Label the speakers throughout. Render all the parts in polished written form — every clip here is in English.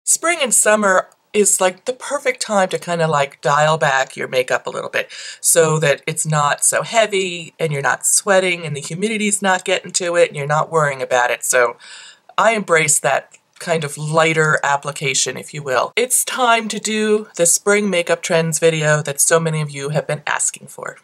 Speaker 1: Spring and summer is like the perfect time to kind of like dial back your makeup a little bit so that it's not so heavy and you're not sweating and the humidity's not getting to it and you're not worrying about it. So I embrace that kind of lighter application, if you will. It's time to do the spring makeup trends video that so many of you have been asking for.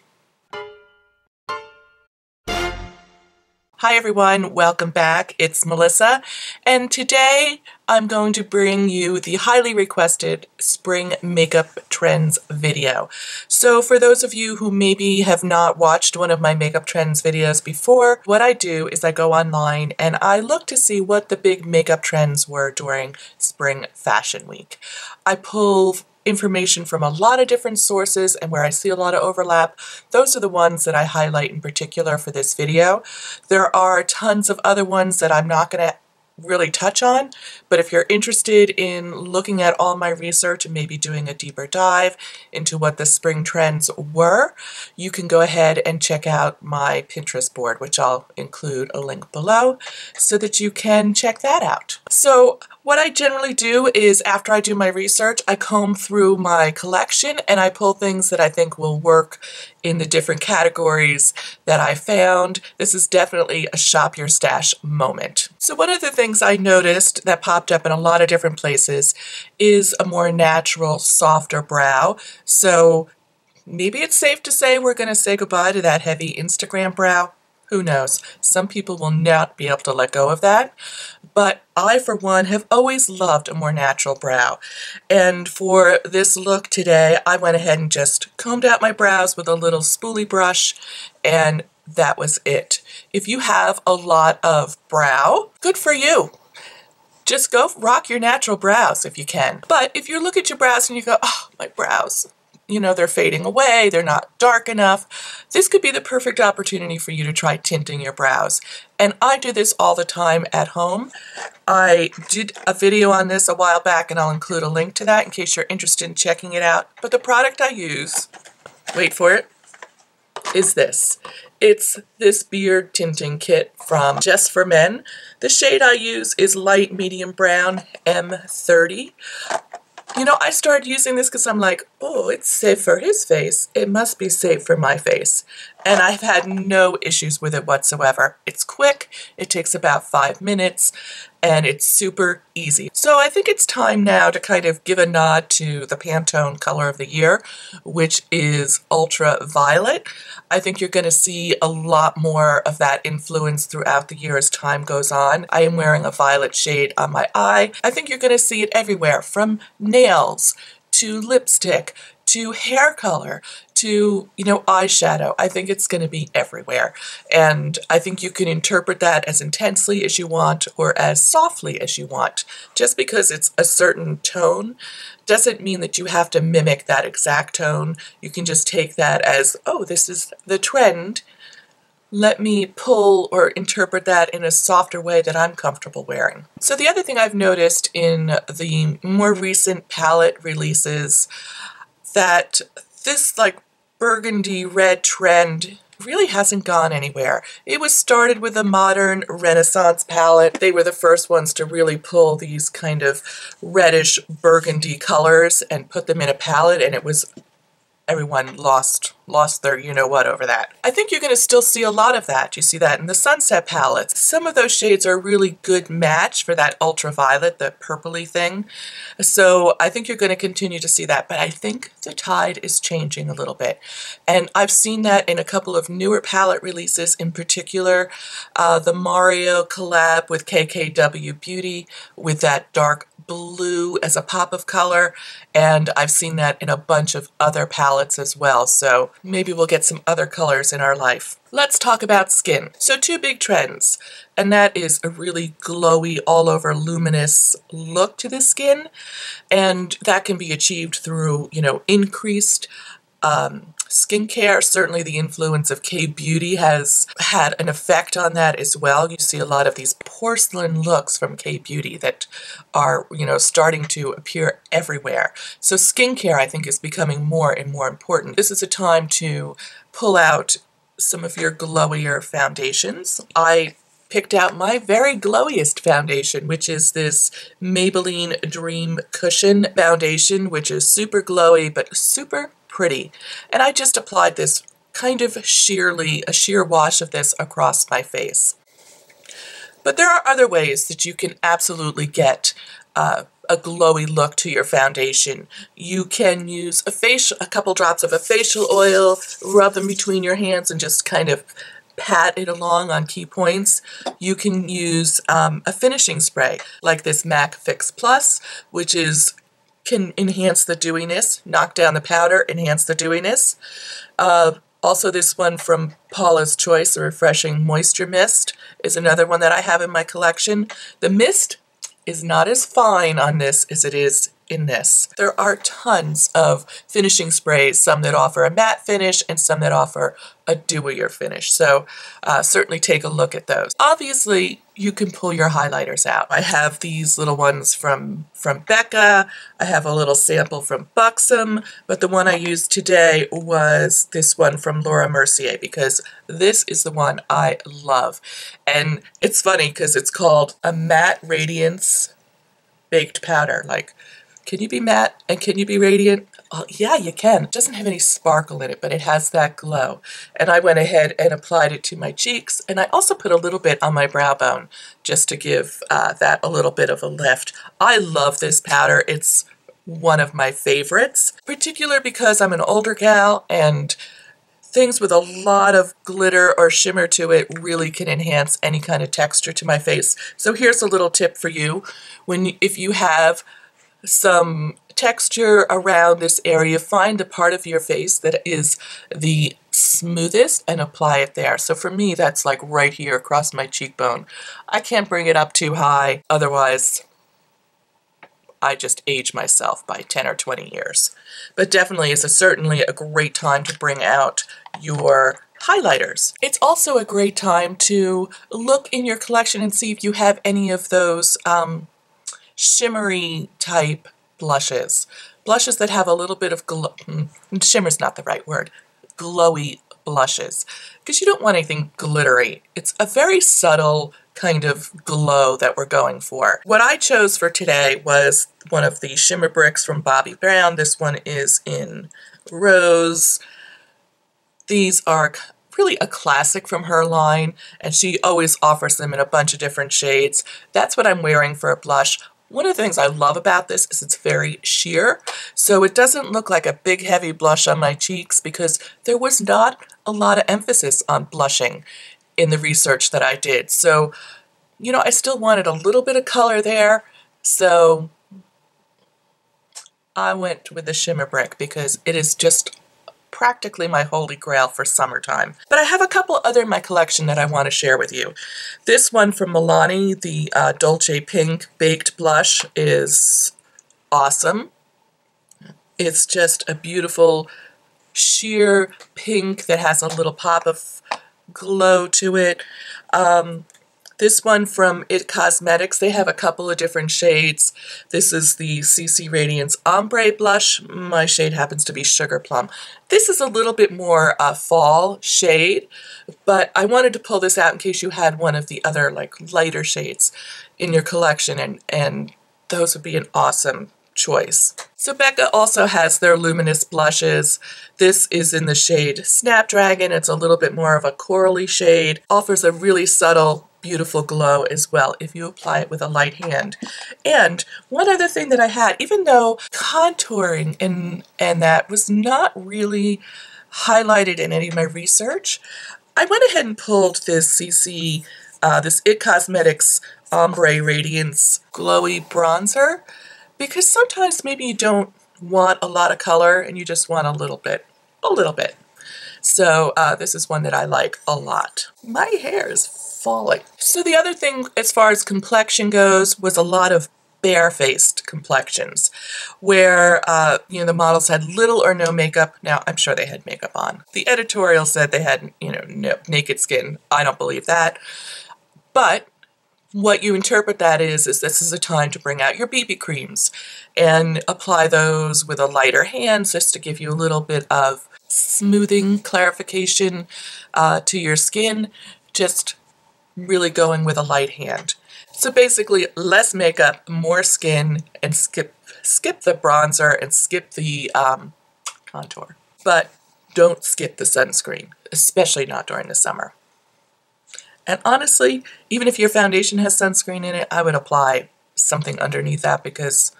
Speaker 1: Hi everyone, welcome back. It's Melissa, and today I'm going to bring you the highly requested spring makeup trends video. So for those of you who maybe have not watched one of my makeup trends videos before, what I do is I go online and I look to see what the big makeup trends were during Spring Fashion Week. I pull information from a lot of different sources, and where I see a lot of overlap, those are the ones that I highlight in particular for this video. There are tons of other ones that I'm not going to really touch on, but if you're interested in looking at all my research and maybe doing a deeper dive into what the spring trends were, you can go ahead and check out my Pinterest board, which I'll include a link below so that you can check that out. So what I generally do is after I do my research, I comb through my collection and I pull things that I think will work in the different categories that I found. This is definitely a shop your stash moment. So one of the things I noticed that popped up in a lot of different places is a more natural, softer brow. So maybe it's safe to say we're going to say goodbye to that heavy Instagram brow. Who knows? Some people will not be able to let go of that. But I, for one, have always loved a more natural brow. And for this look today, I went ahead and just combed out my brows with a little spoolie brush, and that was it. If you have a lot of brow, good for you. Just go rock your natural brows if you can. But if you look at your brows and you go, oh, my brows, you know, they're fading away, they're not dark enough, this could be the perfect opportunity for you to try tinting your brows. And I do this all the time at home. I did a video on this a while back, and I'll include a link to that in case you're interested in checking it out. But the product I use, wait for it, is this. It's this beard tinting kit from Just for Men. The shade I use is light medium brown M30. You know, I started using this because I'm like, oh, it's safe for his face. It must be safe for my face. And I've had no issues with it whatsoever. It's quick, it takes about 5 minutes, and it's super easy. So I think it's time now to kind of give a nod to the Pantone color of the year, which is ultraviolet. I think you're going to see a lot more of that influence throughout the year as time goes on. I am wearing a violet shade on my eye. I think you're going to see it everywhere, from nails to lipstick to hair color to, you know, eyeshadow. I think it's going to be everywhere. And I think you can interpret that as intensely as you want or as softly as you want. Just because it's a certain tone doesn't mean that you have to mimic that exact tone. You can just take that as, oh, this is the trend. Let me pull or interpret that in a softer way that I'm comfortable wearing. So the other thing I've noticed in the more recent palette releases, that this like Burgundy Red trend really hasn't gone anywhere. It was started with a modern Renaissance palette. They were the first ones to really pull these kind of reddish burgundy colors and put them in a palette, and it was, everyone lost their you-know-what over that. I think you're going to still see a lot of that. You see that in the Sunset palettes. Some of those shades are a really good match for that ultraviolet, the purpley thing. So I think you're going to continue to see that, but I think the tide is changing a little bit. And I've seen that in a couple of newer palette releases, in particular the Mario collab with KKW Beauty with that dark blue as a pop of color, and I've seen that in a bunch of other palettes as well, so maybe we'll get some other colors in our life. Let's talk about skin. So 2 big trends, and that is a really glowy, all over luminous look to the skin, and that can be achieved through, you know, increased skincare. Certainly the influence of K-Beauty has had an effect on that as well. You see a lot of these porcelain looks from K-Beauty that are, you know, starting to appear everywhere. So skincare, I think, is becoming more and more important. This is a time to pull out some of your glowier foundations. I picked out my very glowiest foundation, which is this Maybelline Dream Cushion foundation, which is super glowy but super pretty. And I just applied this kind of a sheer wash of this across my face. But there are other ways that you can absolutely get a glowy look to your foundation. You can use a couple drops of a facial oil, rub them between your hands and just kind of pat it along on key points. You can use a finishing spray like this MAC Fix Plus, which can enhance the dewiness, knock down the powder, enhance the dewiness. Also, this one from Paula's Choice, the Refreshing Moisture Mist, is another one that I have in my collection. The mist is not as fine on this as it is in this. There are tons of finishing sprays, some that offer a matte finish and some that offer a dewier finish. So certainly take a look at those. Obviously, you can pull your highlighters out. I have these little ones from Becca. I have a little sample from Buxom, but the one I used today was this one from Laura Mercier because this is the one I love. And it's funny because it's called a Matte Radiance Baked Powder. Like, can you be matte and can you be radiant? Oh, yeah, you can. It doesn't have any sparkle in it, but it has that glow. And I went ahead and applied it to my cheeks, and I also put a little bit on my brow bone just to give that a little bit of a lift. I love this powder. It's one of my favorites, particularly because I'm an older gal and things with a lot of glitter or shimmer to it really can enhance any kind of texture to my face. So here's a little tip for you. If you have some texture around this area, find the part of your face that is the smoothest and apply it there. So for me, that's like right here across my cheekbone. I can't bring it up too high, otherwise I just age myself by 10 or 20 years. But definitely is certainly a great time to bring out your highlighters. It's also a great time to look in your collection and see if you have any of those shimmery type blushes. Blushes that have a little bit of shimmer's not the right word, glowy blushes. Because you don't want anything glittery. It's a very subtle kind of glow that we're going for. What I chose for today was one of the shimmer bricks from Bobbi Brown. This one is in Rose. These are really a classic from her line, and she always offers them in a bunch of different shades. That's what I'm wearing for a blush. One of the things I love about this is it's very sheer, so it doesn't look like a big heavy blush on my cheeks because there was not a lot of emphasis on blushing in the research that I did. So, you know, I still wanted a little bit of color there, so I went with the shimmer brick because it is just practically my holy grail for summertime. But I have a couple other in my collection that I want to share with you. This one from Milani, the Dolce Pink Baked Blush, is awesome. It's just a beautiful sheer pink that has a little pop of glow to it. This one from It Cosmetics, they have a couple of different shades. This is the CC Radiance Ombre Blush. My shade happens to be Sugar Plum. This is a little bit more fall shade, but I wanted to pull this out in case you had one of the other like lighter shades in your collection, and those would be an awesome choice. So Becca also has their luminous blushes. This is in the shade Snapdragon. It's a little bit more of a corally shade. Offers a really subtle, beautiful glow as well if you apply it with a light hand. And one other thing that I had, even though contouring and that was not really highlighted in any of my research, I went ahead and pulled this CC, this It Cosmetics Ombre Radiance Glowy Bronzer, because sometimes maybe you don't want a lot of color and you just want a little bit. So this is one that I like a lot. My hair is falling. So the other thing as far as complexion goes was a lot of bare-faced complexions where you know, the models had little or no makeup. Now, I'm sure they had makeup on. The editorial said they had, you know, no naked skin. I don't believe that. But what you interpret that is this is a time to bring out your BB creams and apply those with a lighter hand just to give you a little bit of smoothing clarification to your skin. Just really going with a light hand. So basically, less makeup, more skin, and skip the bronzer and skip the contour. But don't skip the sunscreen, especially not during the summer. And honestly, even if your foundation has sunscreen in it, I would apply something underneath that because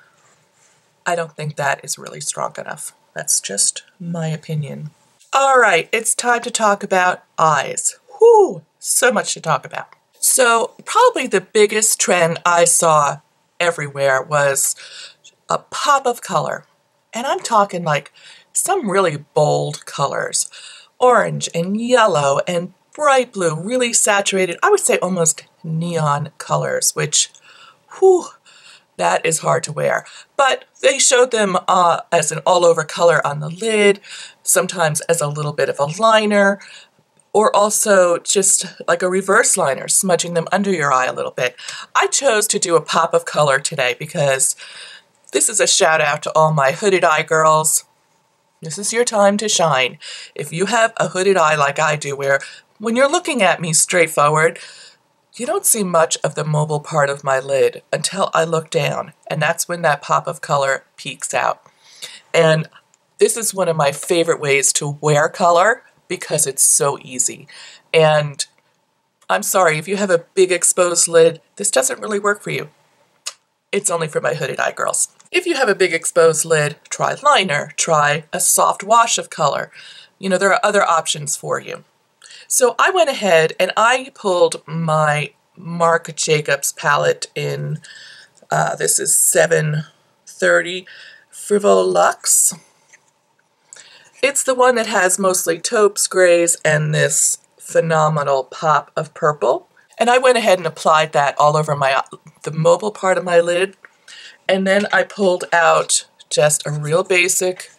Speaker 1: I don't think that is really strong enough. That's just my opinion. All right, it's time to talk about eyes. Whew, so much to talk about. So probably the biggest trend I saw everywhere was a pop of color. And I'm talking like some really bold colors. Orange and yellow and bright blue, really saturated, I would say almost neon colors, which, whew, that is hard to wear. But they showed them as an all-over color on the lid, sometimes as a little bit of a liner, or also just like a reverse liner, smudging them under your eye a little bit. I chose to do a pop of color today because this is a shout out to all my hooded eye girls. This is your time to shine. If you have a hooded eye like I do, where when you're looking at me straight forward, you don't see much of the mobile part of my lid until I look down, and that's when that pop of color peeks out. And this is one of my favorite ways to wear color because it's so easy. And I'm sorry, if you have a big exposed lid, this doesn't really work for you. It's only for my hooded eye girls. If you have a big exposed lid, try liner, try a soft wash of color. You know, there are other options for you. So I went ahead and I pulled my Marc Jacobs palette in, this is 730 Frivol Luxe. It's the one that has mostly taupes, grays, and this phenomenal pop of purple. And I went ahead and applied that all over the mobile part of my lid. And then I pulled out just a real basic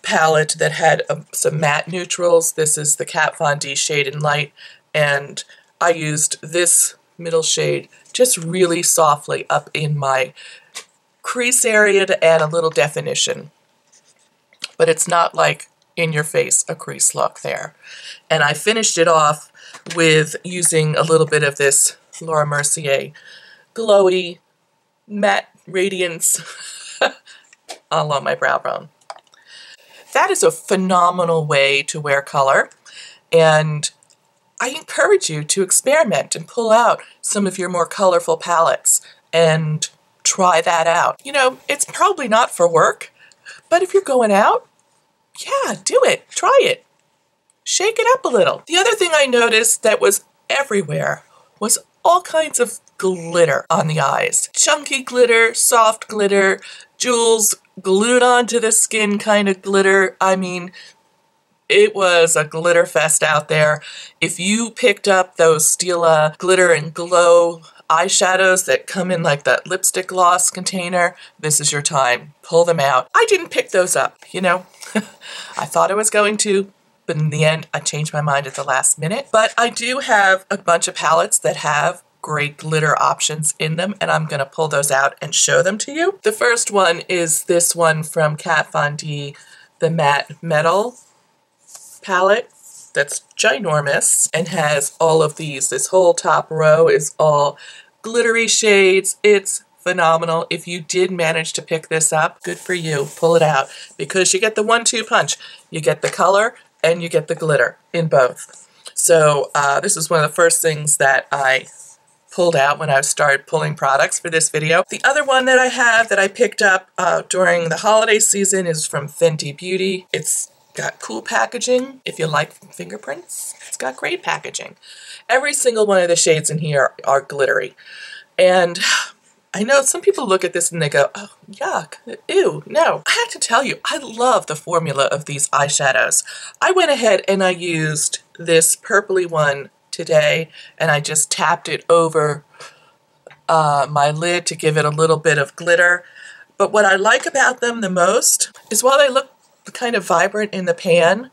Speaker 1: palette that had some matte neutrals. This is the Kat Von D Shade and Light, and I used this middle shade just really softly up in my crease area to add a little definition. But it's not like in your face a crease look there. And I finished it off with using a little bit of this Laura Mercier Glowy Matte Radiance along my brow bone. That is a phenomenal way to wear color, and I encourage you to experiment and pull out some of your more colorful palettes and try that out. You know, it's probably not for work, but if you're going out, yeah, do it. Try it. Shake it up a little. The other thing I noticed that was everywhere was all kinds of glitter on the eyes. Chunky glitter, soft glitter, jewels glued onto the skin kind of glitter. I mean, it was a glitter fest out there. If you picked up those Stila glitter and glow eyeshadows that come in like that lipstick gloss container, this is your time. Pull them out. I didn't pick those up, you know. I thought I was going to, but in the end, I changed my mind at the last minute. But I do have a bunch of palettes that have great glitter options in them, and I'm going to pull those out and show them to you. The first one is this one from Kat Von D, the Matte Metal palette. That's ginormous and has all of these. This whole top row is all glittery shades. It's phenomenal. If you did manage to pick this up, good for you. Pull it out because you get the 1-2 punch. You get the color and you get the glitter in both. So this is one of the first things that I pulled out when I started pulling products for this video. The other one that I have that I picked up during the holiday season is from Fenty Beauty. It's got cool packaging. If you like fingerprints, it's got great packaging. Every single one of the shades in here are glittery. And I know some people look at this and they go, oh, yuck, ew, no. I have to tell you, I love the formula of these eyeshadows. I went ahead and I used this purpley one today, and I just tapped it over my lid to give it a little bit of glitter. But what I like about them the most is while they look kind of vibrant in the pan,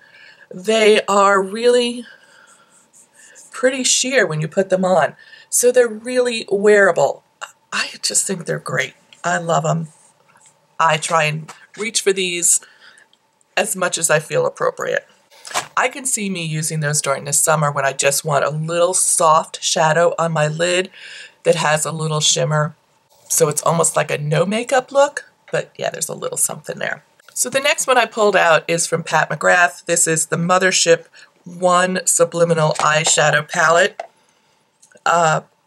Speaker 1: they are really pretty sheer when you put them on. So they're really wearable. I just think they're great. I love them. I try and reach for these as much as I feel appropriate. I can see me using those during the summer when I just want a little soft shadow on my lid that has a little shimmer. So it's almost like a no makeup look, but yeah, there's a little something there. So the next one I pulled out is from Pat McGrath. This is the Mothership 1 Subliminal Eyeshadow Palette.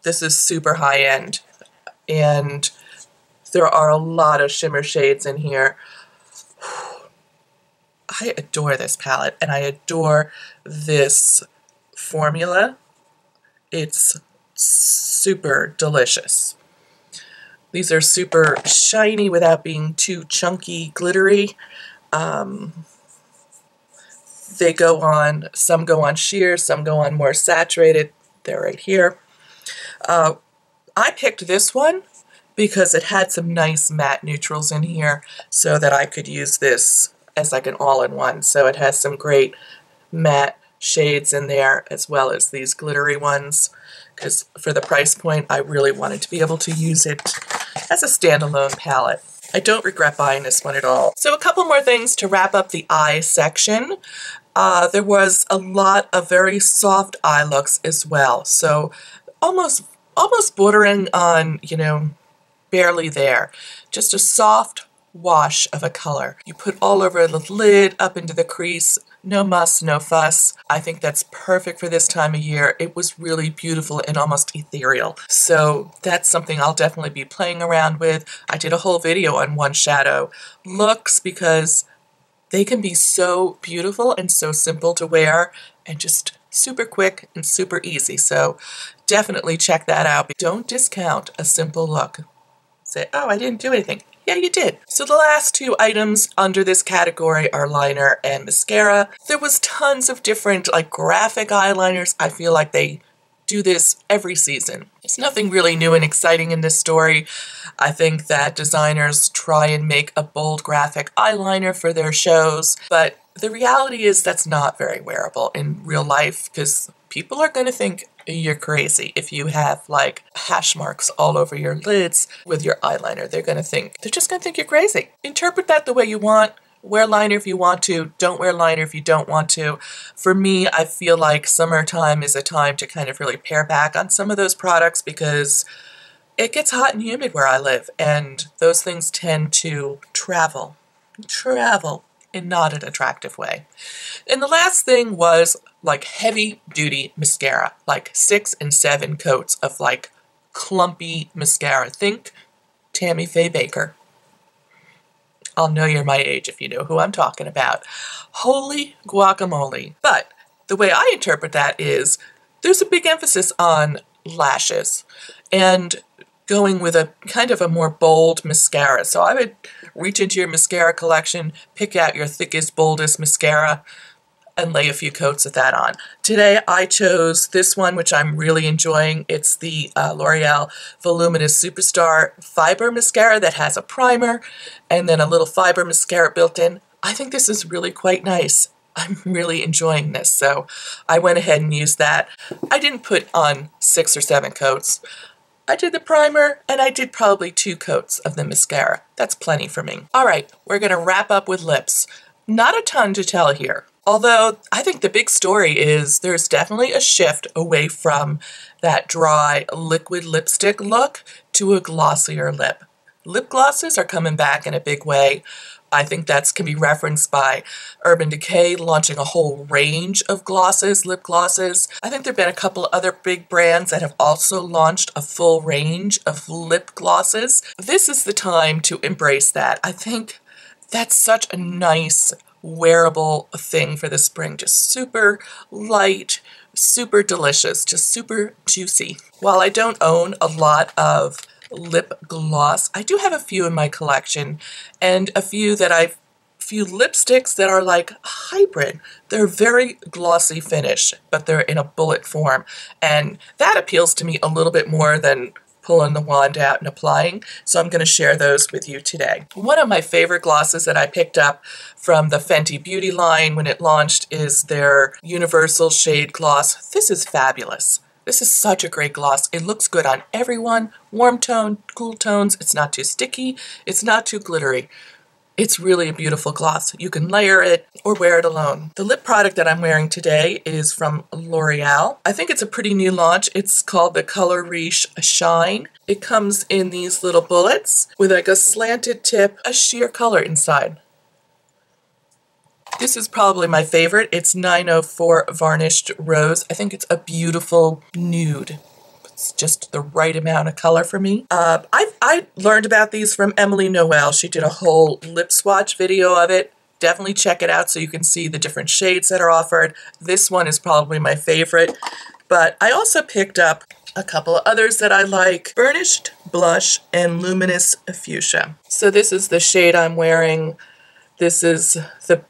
Speaker 1: This is super high end, and there are a lot of shimmer shades in here. I adore this palette, and I adore this formula. It's super delicious. These are super shiny without being too chunky, glittery. They go on, some go on sheer, some go on more saturated. They're right here. I picked this one because it had some nice matte neutrals in here so that I could use this as like an all-in-one. So it has some great matte shades in there as well as these glittery ones, because for the price point I really wanted to be able to use it as a standalone palette. I don't regret buying this one at all. So a couple more things to wrap up the eye section. There was a lot of very soft eye looks as well. So almost bordering on, you know, barely there. Just a soft wash of a color. You put all over the lid, up into the crease, no muss, no fuss. I think that's perfect for this time of year. It was really beautiful and almost ethereal. So that's something I'll definitely be playing around with. I did a whole video on one shadow looks because they can be so beautiful and so simple to wear and just super quick and super easy. So definitely check that out. But don't discount a simple look. Say, oh, I didn't do anything. Yeah, you did. So the last two items under this category are liner and mascara. There was tons of different like graphic eyeliners. I feel like they do this every season. There's nothing really new and exciting in this story. I think that designers try and make a bold graphic eyeliner for their shows, but the reality is that's not very wearable in real life because people are going to think you're crazy if you have like hash marks all over your lids with your eyeliner. They're just going to think you're crazy. Interpret that the way you want. Wear liner if you want to. Don't wear liner if you don't want to. For me, I feel like summertime is a time to kind of really pare back on some of those products because it gets hot and humid where I live, and those things tend to travel in not an attractive way. And the last thing was like heavy duty mascara, like 6 and 7 coats of like clumpy mascara. Think Tammy Faye Baker. I'll know you're my age if you know who I'm talking about. Holy guacamole. But the way I interpret that is there's a big emphasis on lashes and going with a kind of a more bold mascara. So I would reach into your mascara collection, pick out your thickest, boldest mascara, and lay a few coats of that on. Today I chose this one, which I'm really enjoying. It's the L'Oreal Voluminous Superstar Fiber Mascara that has a primer and then a little fiber mascara built in. I think this is really quite nice. I'm really enjoying this, so I went ahead and used that. I didn't put on 6 or 7 coats. I did the primer, and I did probably 2 coats of the mascara. That's plenty for me. All right, we're going to wrap up with lips. Not a ton to tell here. Although I think the big story is there's definitely a shift away from that dry liquid lipstick look to a glossier lip. Lip glosses are coming back in a big way. I think that can be referenced by Urban Decay launching a whole range of glosses, lip glosses. I think there have been a couple other big brands that have also launched a full range of lip glosses. This is the time to embrace that. I think that's such a nice wearable thing for the spring. Just super light, super delicious, just super juicy. While I don't own a lot of lip gloss, I do have a few in my collection and a few lipsticks that are like hybrid. They're very glossy finish, but they're in a bullet form, and that appeals to me a little bit more than pulling the wand out and applying, so I'm going to share those with you today. One of my favorite glosses that I picked up from the Fenty Beauty line when it launched is their Universal Shade Gloss. This is fabulous. This is such a great gloss. It looks good on everyone. Warm tone, cool tones. It's not too sticky. It's not too glittery. It's really a beautiful gloss. You can layer it or wear it alone. The lip product that I'm wearing today is from L'Oreal. I think it's a pretty new launch. It's called the Color Riche Shine. It comes in these little bullets with like a slanted tip, a sheer color inside. This is probably my favorite. It's 904 Varnished Rose. I think it's a beautiful nude. It's just the right amount of color for me. I learned about these from Emily Noel. She did a whole lip swatch video of it. Definitely check it out so you can see the different shades that are offered. This one is probably my favorite, but I also picked up a couple of others that I like. Burnished Blush and Luminous Fuchsia. So this is the shade I'm wearing. This is the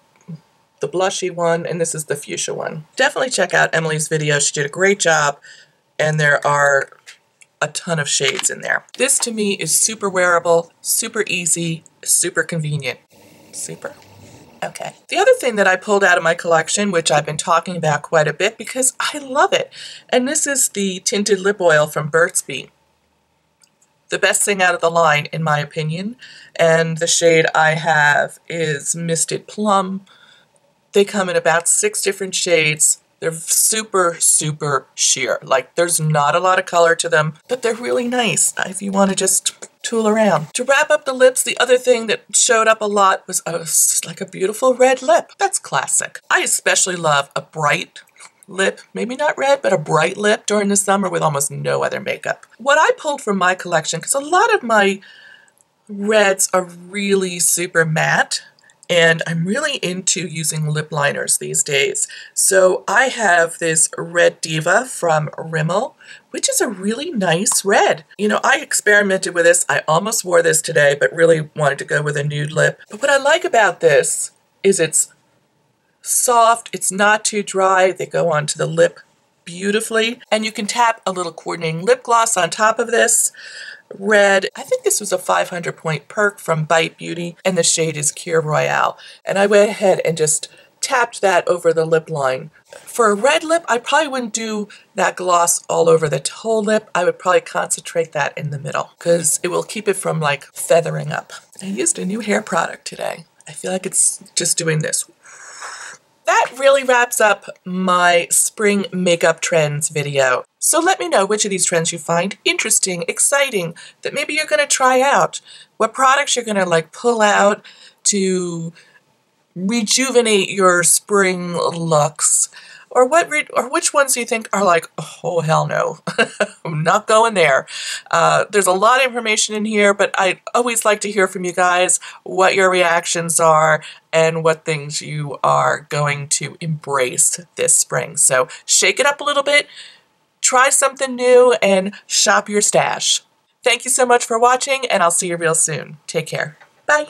Speaker 1: blushy one, and this is the fuchsia one. Definitely check out Emily's video. She did a great job, and there are a ton of shades in there. This to me is super wearable, super easy, super convenient. Super. Okay. The other thing that I pulled out of my collection, which I've been talking about quite a bit because I love it, and this is the tinted lip oil from Burt's Bees. The best thing out of the line, in my opinion, and the shade I have is Misted Plum. They come in about 6 different shades. They're super, super sheer. Like, there's not a lot of color to them, but they're really nice if you want to just tool around. To wrap up the lips, the other thing that showed up a lot was like a beautiful red lip. That's classic. I especially love a bright lip, maybe not red, but a bright lip during the summer with almost no other makeup. What I pulled from my collection, because a lot of my reds are really super matte, and I'm really into using lip liners these days. So I have this Red Diva from Rimmel, which is a really nice red. You know, I experimented with this. I almost wore this today, but really wanted to go with a nude lip. But what I like about this is it's soft, it's not too dry. They go onto the lip beautifully. And you can tap a little coordinating lip gloss on top of this. Red. I think this was a 500-point perk from Bite Beauty, and the shade is Cure Royale. And I went ahead and just tapped that over the lip line. For a red lip, I probably wouldn't do that gloss all over the whole lip. I would probably concentrate that in the middle because it will keep it from like feathering up. I used a new hair product today. I feel like it's just doing this. That really wraps up my spring makeup trends video. So let me know which of these trends you find interesting, exciting, that maybe you're going to try out. What products you're going to like pull out to rejuvenate your spring looks. Or which ones do you think are like, oh, hell no, I'm not going there. There's a lot of information in here, but I always like to hear from you guys what your reactions are and what things you are going to embrace this spring. So shake it up a little bit, try something new, and shop your stash. Thank you so much for watching, and I'll see you real soon. Take care. Bye.